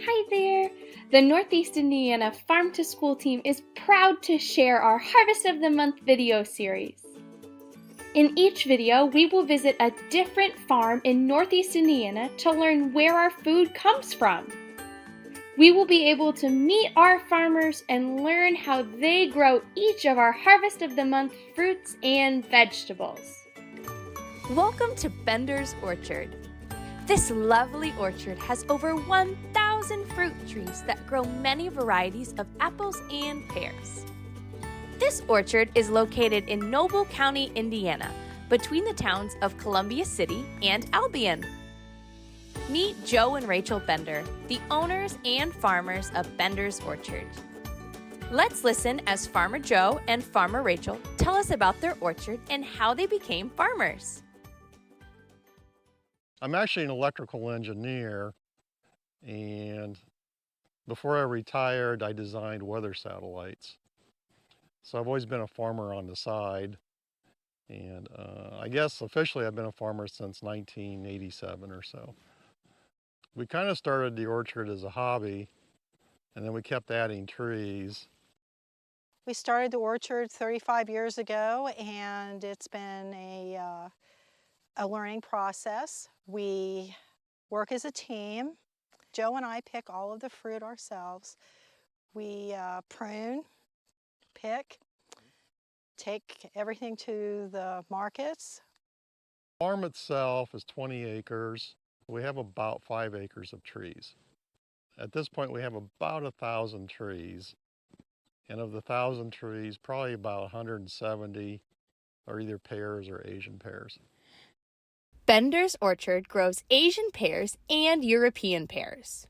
Hi there! The Northeast Indiana Farm to School team is proud to share our Harvest of the Month video series. In each video, we will visit a different farm in Northeast Indiana to learn where our food comes from. We will be able to meet our farmers and learn how they grow each of our Harvest of the Month fruits and vegetables. Welcome to Bender's Orchard. This lovely orchard has over 1,000 fruit trees that grow many varieties of apples and pears. This orchard is located in Noble County, Indiana, between the towns of Columbia City and Albion. Meet Joe and Rachel Bender, the owners and farmers of Bender's Orchard. Let's listen as Farmer Joe and Farmer Rachel tell us about their orchard and how they became farmers. I'm actually an electrical engineer, and before I retired, I designed weather satellites. So I've always been a farmer on the side, and I guess officially I've been a farmer since 1987 or so. We kind of started the orchard as a hobby, and then we kept adding trees. We started the orchard 35 years ago, and it's been a learning process. We work as a team. Joe and I pick all of the fruit ourselves. We prune, pick, take everything to the markets. The farm itself is 20 acres. We have about 5 acres of trees. At this point, we have about 1,000 trees. And of the 1,000 trees, probably about 170 are either pears or Asian pears. Bender's Orchard grows Asian pears and European pears.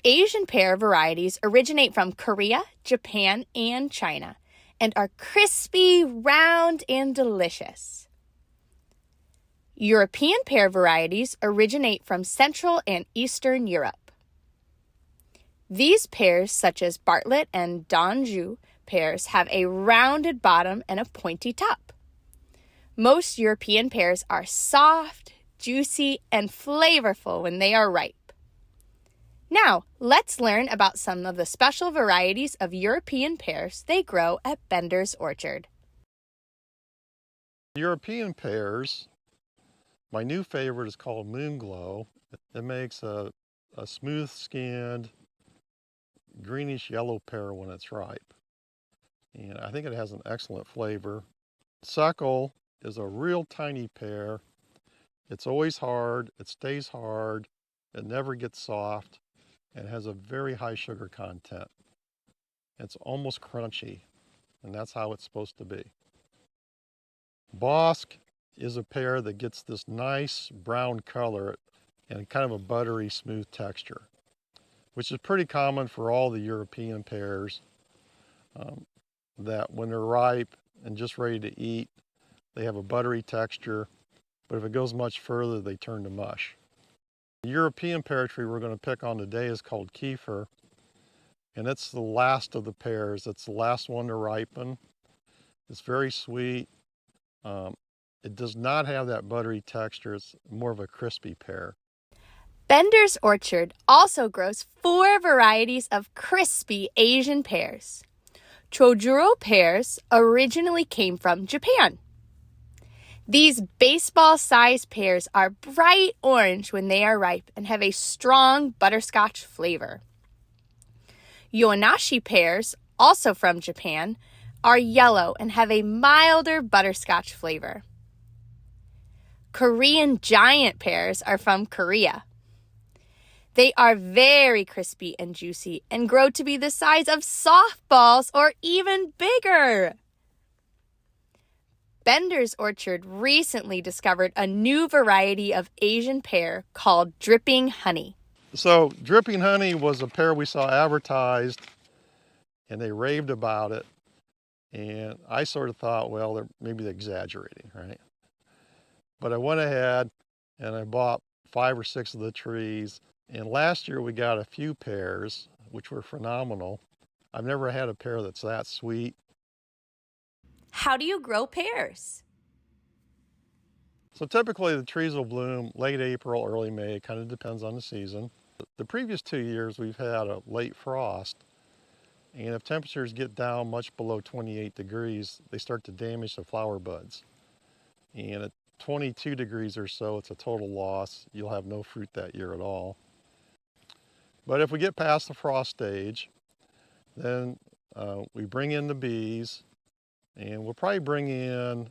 Asian pear varieties originate from Korea, Japan, and China, and are crispy, round, and delicious. European pear varieties originate from Central and Eastern Europe. These pears, such as Bartlett and D'Anjou pears, have a rounded bottom and a pointy top. Most European pears are soft, juicy, and flavorful when they are ripe. Now, let's learn about some of the special varieties of European pears they grow at Bender's Orchard. European pears, my new favorite is called Moonglow. It makes a smooth-skinned, greenish yellow pear when it's ripe. And I think it has an excellent flavor. Suckle is a real tiny pear. It's always hard, it stays hard, it never gets soft, and has a very high sugar content. It's almost crunchy, and that's how it's supposed to be. Bosque is a pear that gets this nice brown color and kind of a buttery smooth texture, which is pretty common for all the European pears, that when they're ripe and just ready to eat, they have a buttery texture, but if it goes much further, they turn to mush. The European pear tree we're going to pick on today is called Kiefer, and it's the last of the pears. It's the last one to ripen. It's very sweet. It does not have that buttery texture. It's more of a crispy pear. Bender's Orchard also grows 4 varieties of crispy Asian pears. Chojuro pears originally came from Japan. These baseball-sized pears are bright orange when they are ripe and have a strong butterscotch flavor. Yonashi pears, also from Japan, are yellow and have a milder butterscotch flavor. Korean giant pears are from Korea. They are very crispy and juicy and grow to be the size of softballs or even bigger. Bender's Orchard recently discovered a new variety of Asian pear called Dripping Honey. So Dripping Honey was a pear we saw advertised, and they raved about it. And I sort of thought, well, maybe they're exaggerating, right? But I went ahead and I bought 5 or 6 of the trees. And last year we got a few pears, which were phenomenal. I've never had a pear that's that sweet. How do you grow pears? So typically the trees will bloom late April, early May. It kind of depends on the season. The previous 2 years we've had a late frost, and if temperatures get down much below 28 degrees, they start to damage the flower buds. And at 22 degrees or so, it's a total loss. You'll have no fruit that year at all. But if we get past the frost stage, then we bring in the bees, and we'll probably bring in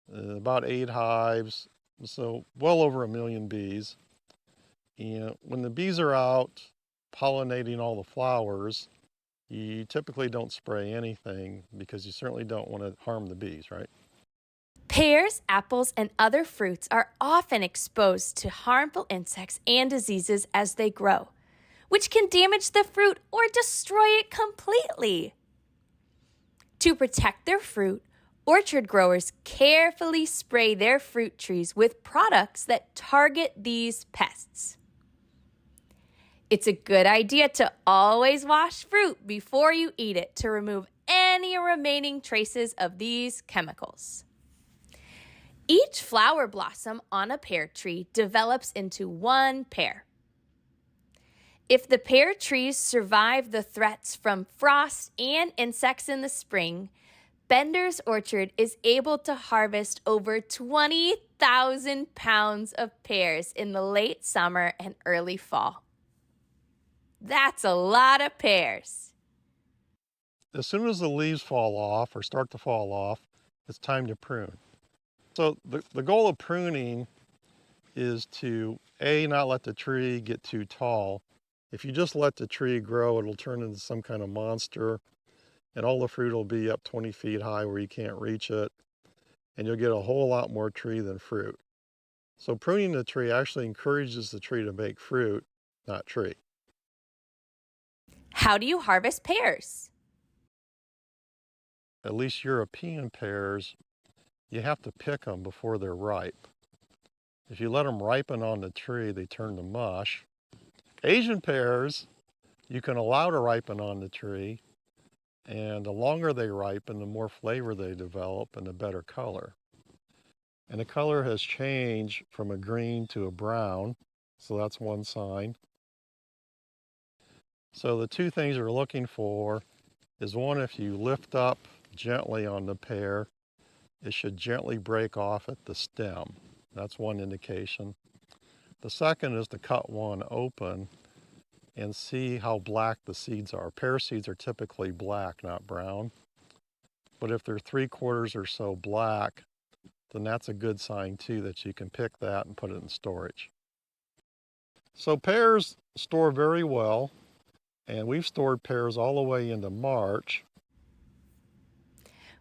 about 8 hives, so well over 1 million bees. And when the bees are out pollinating all the flowers, you typically don't spray anything because you certainly don't want to harm the bees, right? Pears, apples, and other fruits are often exposed to harmful insects and diseases as they grow, which can damage the fruit or destroy it completely. To protect their fruit, orchard growers carefully spray their fruit trees with products that target these pests. It's a good idea to always wash fruit before you eat it to remove any remaining traces of these chemicals. Each flower blossom on a pear tree develops into one pear. If the pear trees survive the threats from frost and insects in the spring, Bender's Orchard is able to harvest over 20,000 pounds of pears in the late summer and early fall. That's a lot of pears. As soon as the leaves fall off or start to fall off, it's time to prune. So the goal of pruning is to, A, not let the tree get too tall. If you just let the tree grow, it'll turn into some kind of monster, and all the fruit will be up 20 feet high where you can't reach it, and you'll get a whole lot more tree than fruit. So pruning the tree actually encourages the tree to make fruit, not tree. How do you harvest pears? At least European pears, you have to pick them before they're ripe. If you let them ripen on the tree, they turn to mush. Asian pears, you can allow to ripen on the tree, and the longer they ripen, the more flavor they develop and the better color. And the color has changed from a green to a brown, so that's one sign. So the two things you're looking for is, one, if you lift up gently on the pear, it should gently break off at the stem. That's one indication. The second is to cut one open and see how black the seeds are. Pear seeds are typically black, not brown. But if they're 3/4 or so black, then that's a good sign too that you can pick that and put it in storage. So pears store very well, and we've stored pears all the way into March.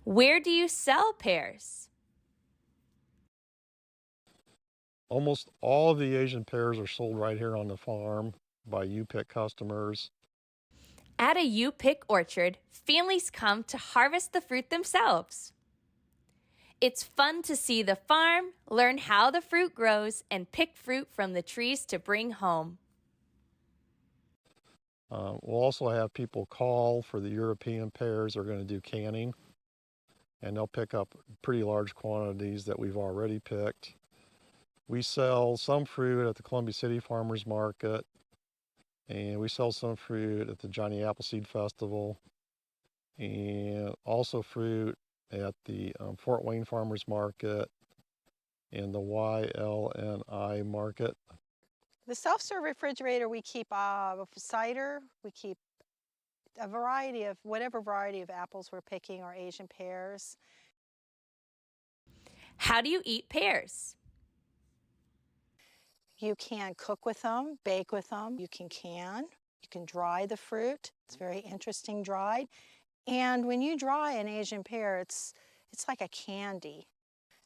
Where do you sell pears? Almost all of the Asian pears are sold right here on the farm by U-Pick customers. At a U-Pick orchard, families come to harvest the fruit themselves. It's fun to see the farm, learn how the fruit grows, and pick fruit from the trees to bring home. We'll also have people call for the European pears. They're going to do canning, and they'll pick up pretty large quantities that we've already picked. We sell some fruit at the Columbia City Farmers Market, and we sell some fruit at the Johnny Appleseed Festival, and also fruit at the Fort Wayne Farmers Market and the YLNI Market. The self-serve refrigerator, we keep cider, we keep a variety of, whatever variety of apples we're picking, or Asian pears. How do you eat pears? You can cook with them, bake with them, you can dry the fruit. It's very interesting dried. And when you dry an Asian pear, it's like a candy.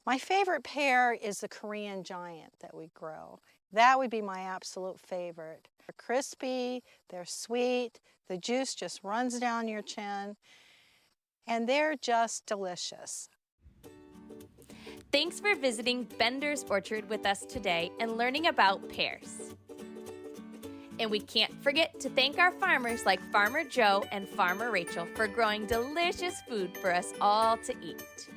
My favorite pear is the Korean giant that we grow. That would be my absolute favorite. They're crispy, they're sweet, the juice just runs down your chin, and they're just delicious. Thanks for visiting Bender's Orchard with us today and learning about pears. And we can't forget to thank our farmers like Farmer Joe and Farmer Rachel for growing delicious food for us all to eat.